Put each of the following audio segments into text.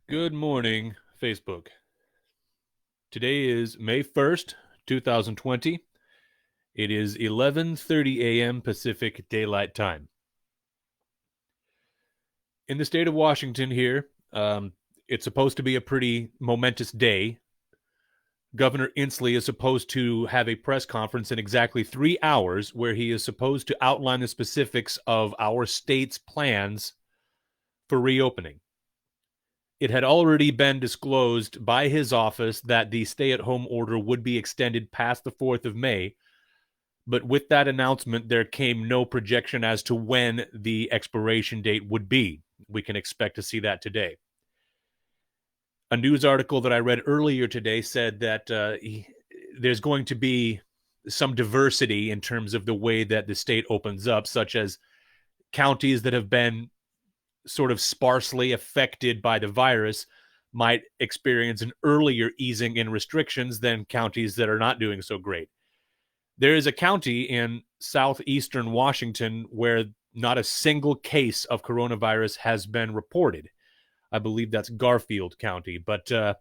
Good morning, Facebook. Today is May 1st, 2020. It is 11:30 a.m. Pacific Daylight Time. In the state of Washington here, it's supposed to be a pretty momentous day. Governor Inslee is supposed to have a press conference in exactly 3 hours where he is supposed to outline the specifics of our state's plans for reopening. It had already been disclosed by his office that the stay-at-home order would be extended past the 4th of May, but with that announcement, there came no projection as to when the expiration date would be. We can expect to see that today. A news article that I read earlier today said that there's going to be some diversity in terms of the way that the state opens up, such as counties that have been sort of sparsely affected by the virus might experience an earlier easing in restrictions than counties that are not doing so great. There is a county in southeastern Washington where not a single case of coronavirus has been reported. I believe that's Garfield County. But in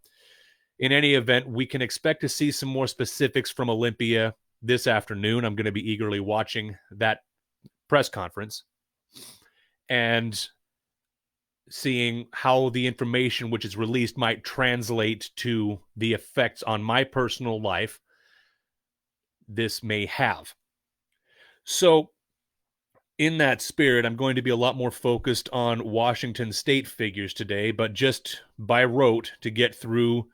any event, we can expect to see some more specifics from Olympia this afternoon. I'm going to be eagerly watching that press conference and seeing how the information which is released might translate to the effects on my personal life this may have. So, in that spirit, I'm going to be a lot more focused on Washington state figures today, but just by rote to get through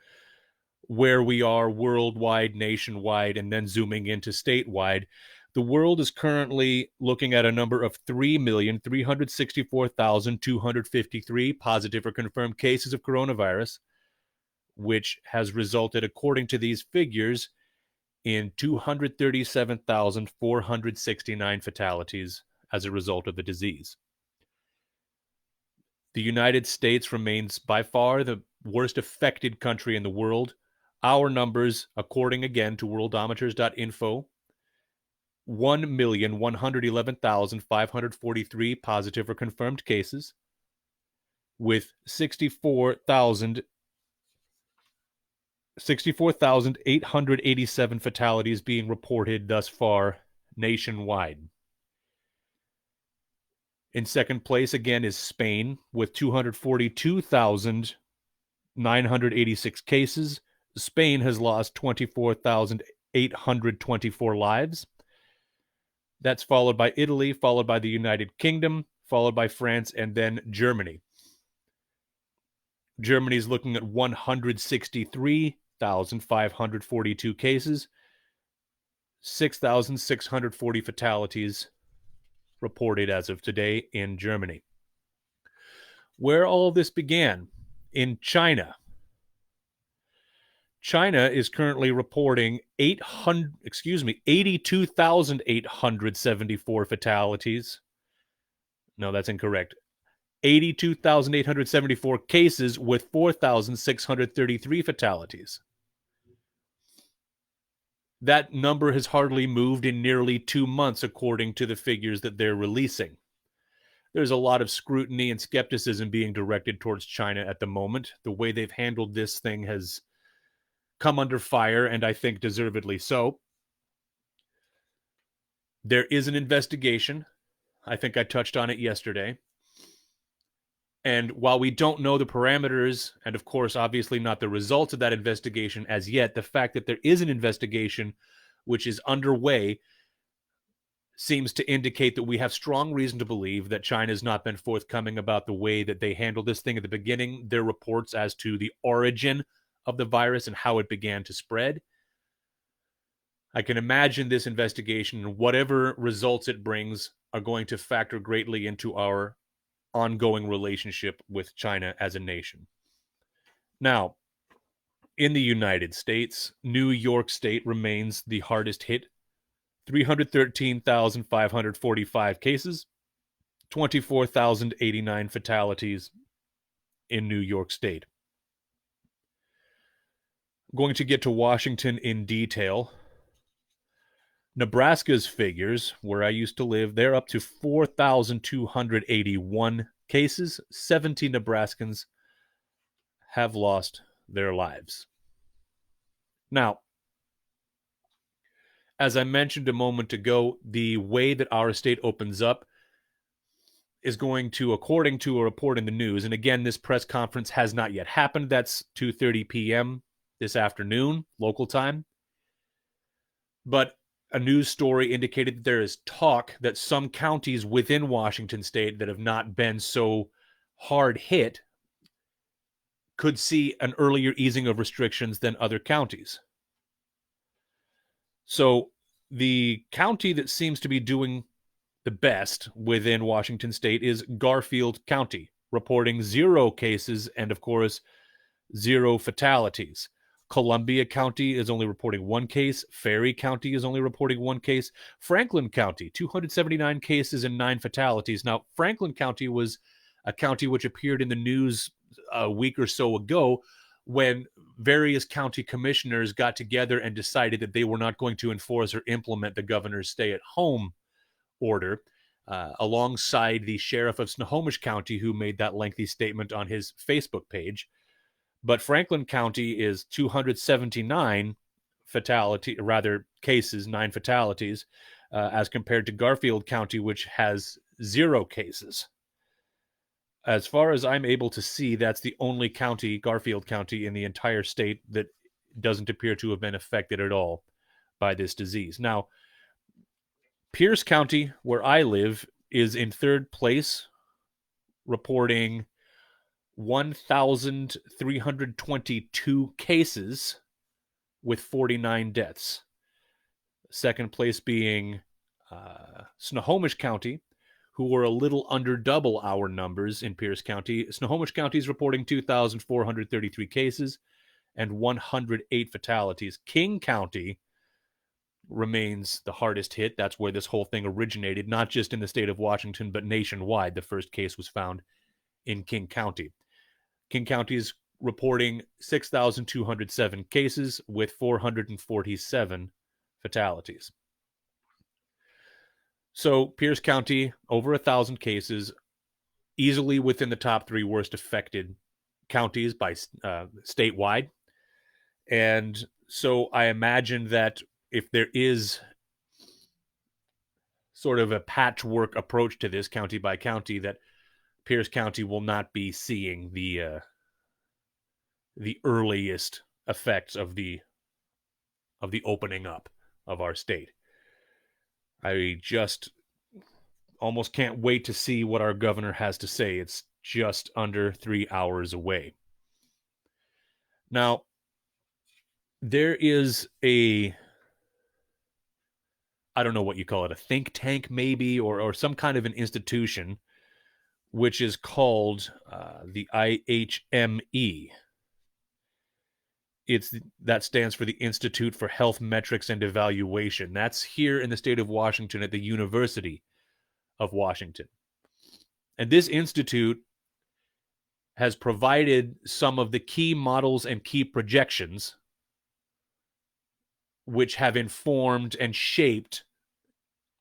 where we are worldwide, nationwide, and then zooming into statewide. The world is currently looking at a number of 3,364,253 positive or confirmed cases of coronavirus, which has resulted, according to these figures, in 237,469 fatalities as a result of the disease. The United States remains by far the worst affected country in the world. Our numbers, according again to worldometers.info, 1,111,543 positive or confirmed cases, with 64,887 fatalities being reported thus far nationwide. In second place, again, is Spain, with 242,986 cases. Spain has lost 24,824 lives. That's followed by Italy, followed by the United Kingdom, followed by France, and then Germany. Germany is looking at 163,542 cases, 6,640 fatalities reported as of today in Germany. Where all of this began, in China. China is currently reporting 82,874 fatalities. No, that's incorrect. 82,874 cases with 4,633 fatalities. That number has hardly moved in nearly 2 months, according to the figures that they're releasing. There's a lot of scrutiny and skepticism being directed towards China at the moment. The way they've handled this thing has come under fire, and I think deservedly so. There is an investigation. I think I touched on it yesterday. And while we don't know the parameters, and of course, obviously not the results of that investigation as yet, the fact that there is an investigation which is underway seems to indicate that we have strong reason to believe that China has not been forthcoming about the way that they handled this thing at the beginning, their reports as to the origin of the virus and how it began to spread. I can imagine this investigation and whatever results it brings are going to factor greatly into our ongoing relationship with China as a nation. Now, in the United States, New York State remains the hardest hit. 313,545 cases, 24,089 fatalities in New York State. I'm going to get to Washington in detail. Nebraska's figures, where I used to live, they're up to 4,281 cases. 70 Nebraskans have lost their lives. Now, as I mentioned a moment ago, the way that our state opens up is going to, according to a report in the news, and again, this press conference has not yet happened. That's 2:30 p.m. this afternoon, local time. But a news story indicated that there is talk that some counties within Washington state that have not been so hard hit could see an earlier easing of restrictions than other counties. So the county that seems to be doing the best within Washington state is Garfield County, reporting 0 cases and, of course, 0 fatalities. Columbia County is only reporting 1 case. Ferry County is only reporting 1 case. Franklin County, 279 cases and 9 fatalities. Now, Franklin County was a county which appeared in the news a week or so ago when various county commissioners got together and decided that they were not going to enforce or implement the governor's stay-at-home order, alongside the sheriff of Snohomish County, who made that lengthy statement on his Facebook page. But Franklin County is 279 cases, 9 fatalities, as compared to Garfield County, which has 0 cases. As far as I'm able to see, that's the only county, Garfield County, in the entire state that doesn't appear to have been affected at all by this disease. Now, Pierce County, where I live, is in 3rd place, reporting 1,322 cases with 49 deaths. 2nd place being Snohomish County, who were a little under double our numbers in Pierce County. Snohomish County is reporting 2,433 cases and 108 fatalities. King County remains the hardest hit. That's where this whole thing originated, not just in the state of Washington, but nationwide. The first case was found in King County. King County is reporting 6,207 cases with 447 fatalities. So Pierce County, over 1,000 cases, easily within the top 3 worst affected counties by statewide. And so I imagine that if there is sort of a patchwork approach to this county by county, that Pierce County will not be seeing the earliest effects of the opening up of our state. I just almost can't wait to see what our governor has to say. It's just under 3 hours away. Now, there is I don't know what you call it, a think tank maybe, or some kind of an institution, which is called the IHME. That stands for the Institute for Health Metrics and Evaluation. That's here in the state of Washington at the University of Washington. And this institute has provided some of the key models and key projections which have informed and shaped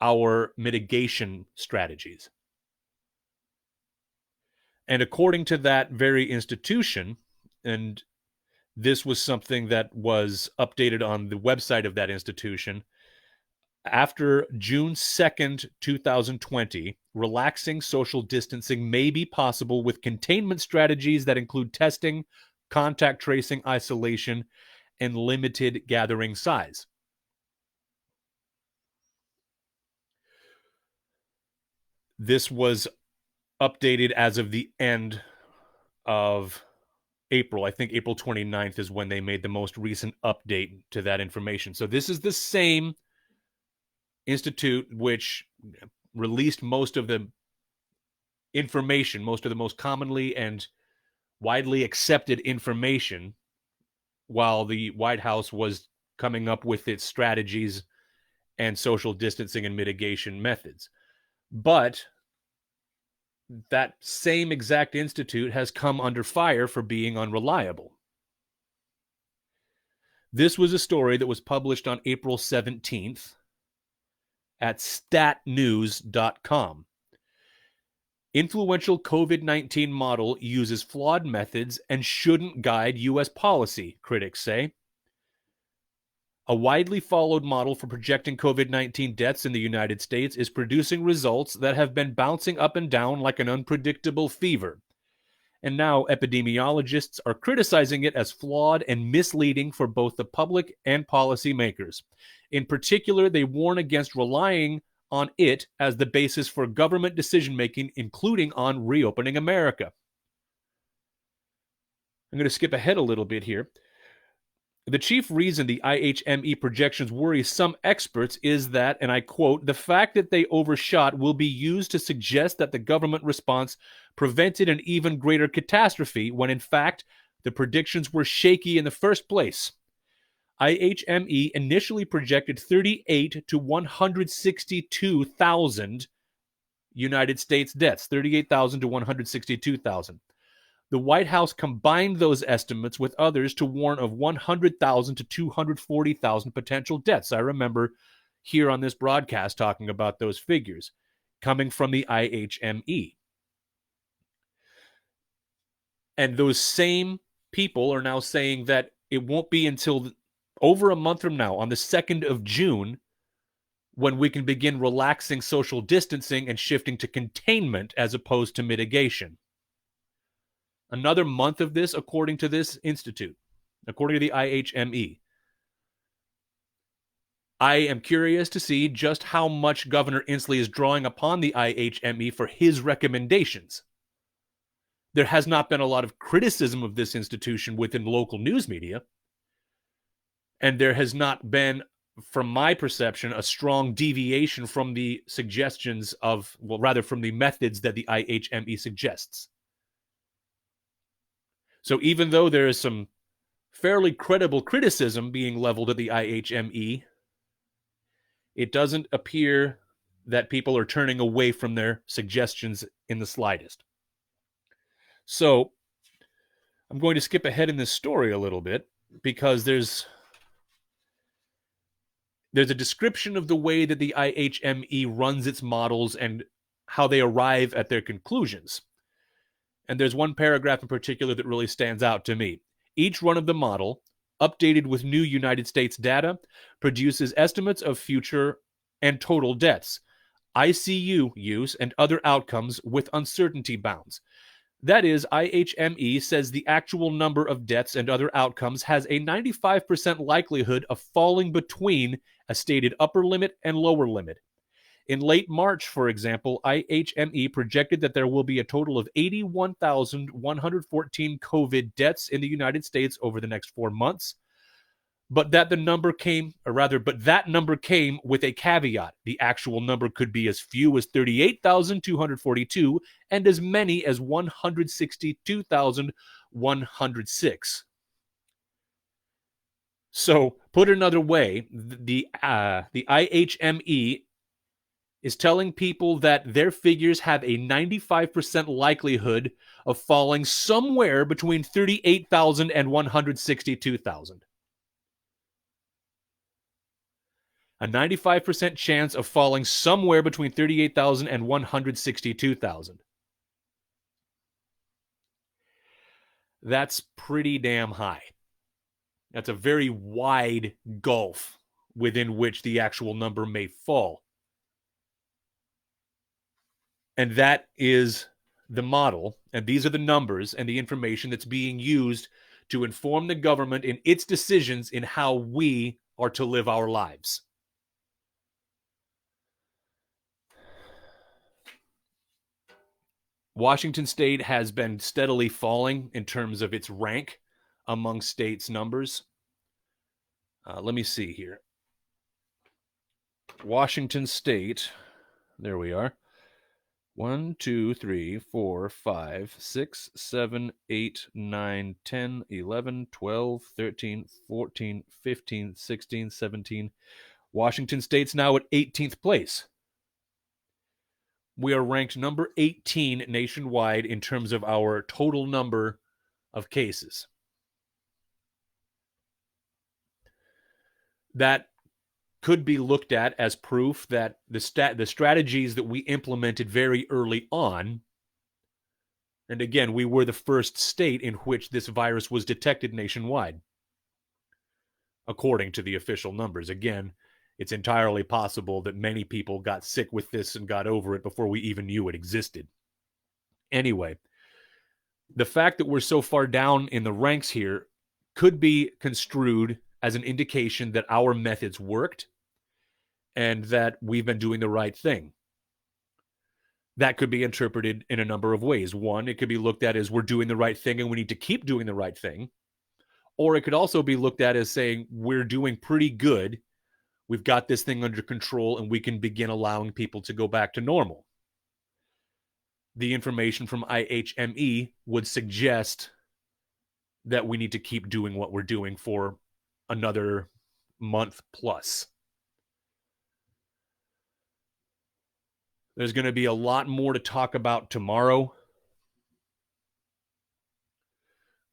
our mitigation strategies. And according to that very institution, and this was something that was updated on the website of that institution, after June 2nd, 2020, relaxing social distancing may be possible with containment strategies that include testing, contact tracing, isolation, and limited gathering size. This was updated as of the end of April. I think April 29th is when they made the most recent update to that information. So this is the same institute which released most of the information, most of the most commonly and widely accepted information, while the White House was coming up with its strategies and social distancing and mitigation methods. But that same exact institute has come under fire for being unreliable. This was a story that was published on April 17th at statnews.com. Influential COVID-19 model uses flawed methods and shouldn't guide U.S. policy, critics say. A widely followed model for projecting COVID-19 deaths in the United States is producing results that have been bouncing up and down like an unpredictable fever. And now epidemiologists are criticizing it as flawed and misleading for both the public and policymakers. In particular, they warn against relying on it as the basis for government decision-making, including on reopening America. I'm going to skip ahead a little bit here. The chief reason the IHME projections worry some experts is that, and I quote, the fact that they overshot will be used to suggest that the government response prevented an even greater catastrophe when in fact the predictions were shaky in the first place. IHME initially projected 38 to 162,000 United States deaths, 38,000 to 162,000. The White House combined those estimates with others to warn of 100,000 to 240,000 potential deaths. I remember here on this broadcast talking about those figures coming from the IHME. And those same people are now saying that it won't be until over a month from now, on the 2nd of June, when we can begin relaxing social distancing and shifting to containment as opposed to mitigation. Another month of this, according to this institute, according to the IHME. I am curious to see just how much Governor Inslee is drawing upon the IHME for his recommendations. There has not been a lot of criticism of this institution within local news media, and there has not been, from my perception, a strong deviation from the suggestions of, well, rather from the methods that the IHME suggests. So even though there is some fairly credible criticism being leveled at the IHME, it doesn't appear that people are turning away from their suggestions in the slightest. So I'm going to skip ahead in this story a little bit because there's a description of the way that the IHME runs its models and how they arrive at their conclusions. And there's one paragraph in particular that really stands out to me. Each run of the model, updated with new United States data, produces estimates of future and total deaths, ICU use, and other outcomes with uncertainty bounds. That is, IHME says the actual number of deaths and other outcomes has a 95% likelihood of falling between a stated upper limit and lower limit. In late March, for example, IHME projected that there will be a total of 81,114 COVID deaths in the United States over the next 4 months, but that number came with a caveat. The actual number could be as few as 38,242 and as many as 162,106. So, put another way, the IHME is telling people that their figures have a 95% likelihood of falling somewhere between 38,000 and 162,000. A 95% chance of falling somewhere between 38,000 and 162,000. That's pretty damn high. That's a very wide gulf within which the actual number may fall. And that is the model, and these are the numbers and the information that's being used to inform the government in its decisions in how we are to live our lives. Washington State has been steadily falling in terms of its rank among states' numbers. Let me see here. Washington State, there we are. 1, 2, 3, 4, 5, 6, 7, 8, 9, 10, 11, 12, 13, 14, 15, 16, 17. Washington State's now at 18th place. We are ranked number 18 nationwide in terms of our total number of cases. That could be looked at as proof that the strategies that we implemented very early on And again, we were the first state in which this virus was detected nationwide, according to the official numbers. Again, it's entirely possible that many people got sick with this and got over it before we even knew it existed. Anyway, the fact that we're so far down in the ranks here could be construed as an indication that our methods worked and that we've been doing the right thing. That could be interpreted in a number of ways. One, it could be looked at as we're doing the right thing and we need to keep doing the right thing. Or it could also be looked at as saying we're doing pretty good. We've got this thing under control and we can begin allowing people to go back to normal. The information from IHME would suggest that we need to keep doing what we're doing for another month plus. There's going to be a lot more to talk about tomorrow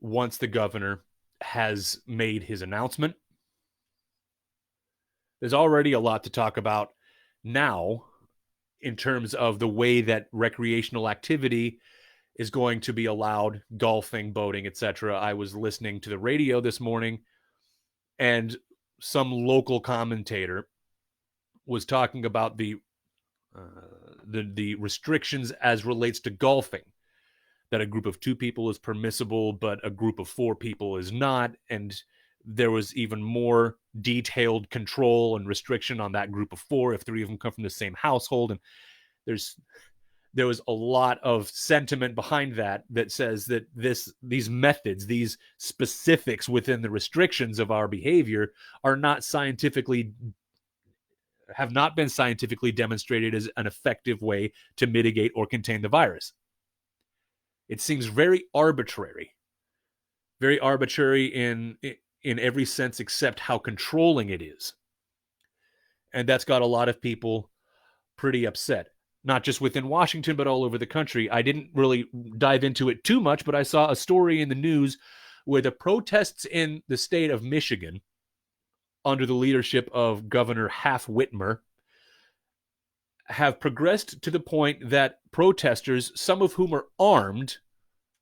once the governor has made his announcement. There's already a lot to talk about now in terms of the way that recreational activity is going to be allowed, golfing, boating, etc. I was listening to the radio this morning, and some local commentator was talking about the restrictions as relates to golfing, that a group of 2 people is permissible, but a group of 4 people is not, and there was even more detailed control and restriction on that group of 4 if 3 of them come from the same household. And there was a lot of sentiment behind that says that these methods, these specifics within the restrictions of our behavior have not been scientifically demonstrated as an effective way to mitigate or contain the virus. It seems very arbitrary in every sense except how controlling it is. And that's got a lot of people pretty upset, not just within Washington, but all over the country. I didn't really dive into it too much, but I saw a story in the news where the protests in the state of Michigan, under the leadership of Governor Whitmer, have progressed to the point that protesters, some of whom are armed,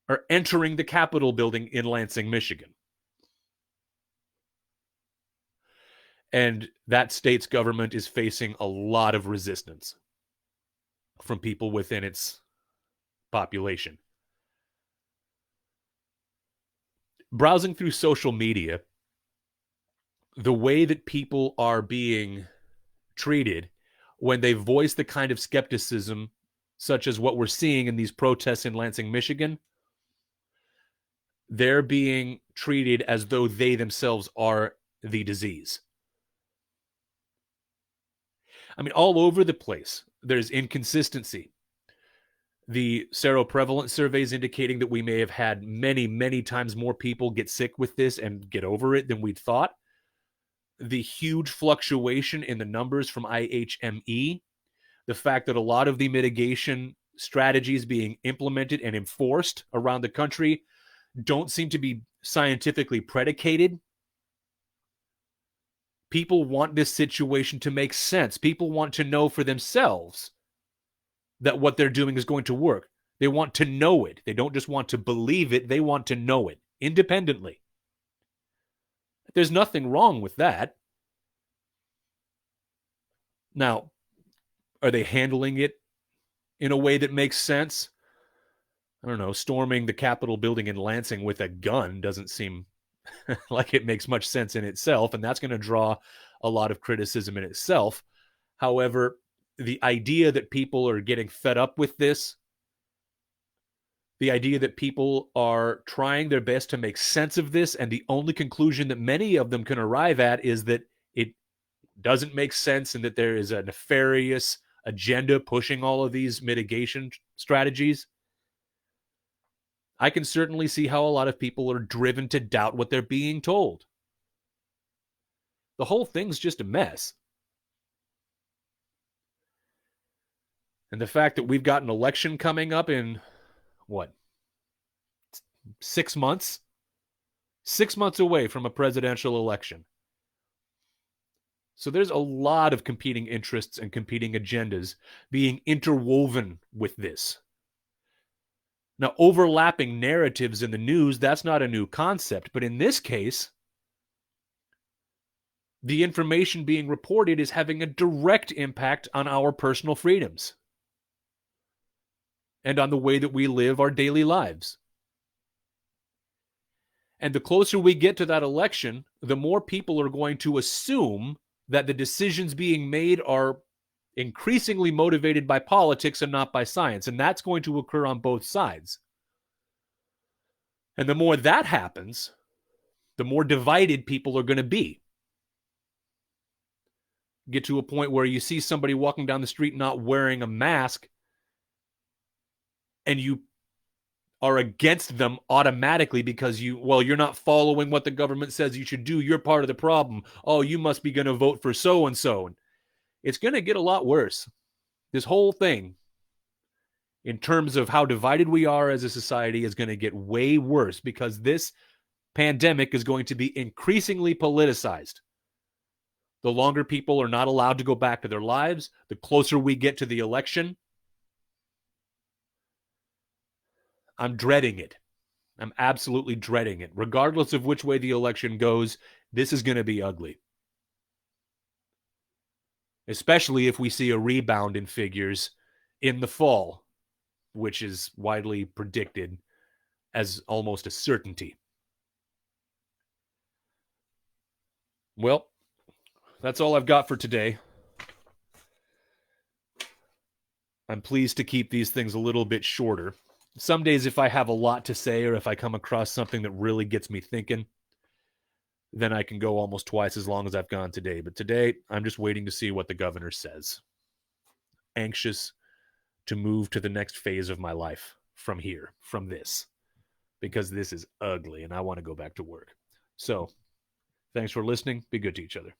are entering the Capitol building in Lansing, Michigan. And that state's government is facing a lot of resistance from people within its population. Browsing through social media, the way that people are being treated when they voice the kind of skepticism such as what we're seeing in these protests in Lansing, Michigan, they're being treated as though they themselves are the disease. I mean, all over the place, there's inconsistency. The seroprevalence surveys indicating that we may have had many, many times more people get sick with this and get over it than we'd thought. The huge fluctuation in the numbers from IHME, the fact that a lot of the mitigation strategies being implemented and enforced around the country don't seem to be scientifically predicated. People want this situation to make sense. People want to know for themselves that what they're doing is going to work. They want to know it. They don't just want to believe it. They want to know it independently. There's nothing wrong with that. Now, are they handling it in a way that makes sense? I don't know. Storming the Capitol building in Lansing with a gun doesn't seem like it makes much sense in itself, and that's going to draw a lot of criticism in itself. However, the idea that people are getting fed up with this, the idea that people are trying their best to make sense of this, and the only conclusion that many of them can arrive at is that it doesn't make sense and that there is a nefarious agenda pushing all of these mitigation strategies. I can certainly see how a lot of people are driven to doubt what they're being told. The whole thing's just a mess. And the fact that we've got an election coming up in, 6 months? 6 months away from a presidential election. So there's a lot of competing interests and competing agendas being interwoven with this. Now, overlapping narratives in the news, that's not a new concept. But in this case, the information being reported is having a direct impact on our personal freedoms and on the way that we live our daily lives. And the closer we get to that election, the more people are going to assume that the decisions being made are increasingly motivated by politics and not by science. And that's going to occur on both sides. And the more that happens, the more divided people are going to be. Get to a point where you see somebody walking down the street not wearing a mask, and you are against them automatically because you're not following what the government says you should do. You're part of the problem. Oh, you must be going to vote for so-and-so. And it's going to get a lot worse. This whole thing, in terms of how divided we are as a society, is going to get way worse because this pandemic is going to be increasingly politicized. The longer people are not allowed to go back to their lives, the closer we get to the election, I'm dreading it. I'm absolutely dreading it. Regardless of which way the election goes, this is going to be ugly. Especially if we see a rebound in figures in the fall, which is widely predicted as almost a certainty. Well, that's all I've got for today. I'm pleased to keep these things a little bit shorter. Some days, if I have a lot to say or if I come across something that really gets me thinking, then I can go almost twice as long as I've gone today. But today, I'm just waiting to see what the governor says. Anxious to move to the next phase of my life from here, from this, because this is ugly and I want to go back to work. So, thanks for listening. Be good to each other.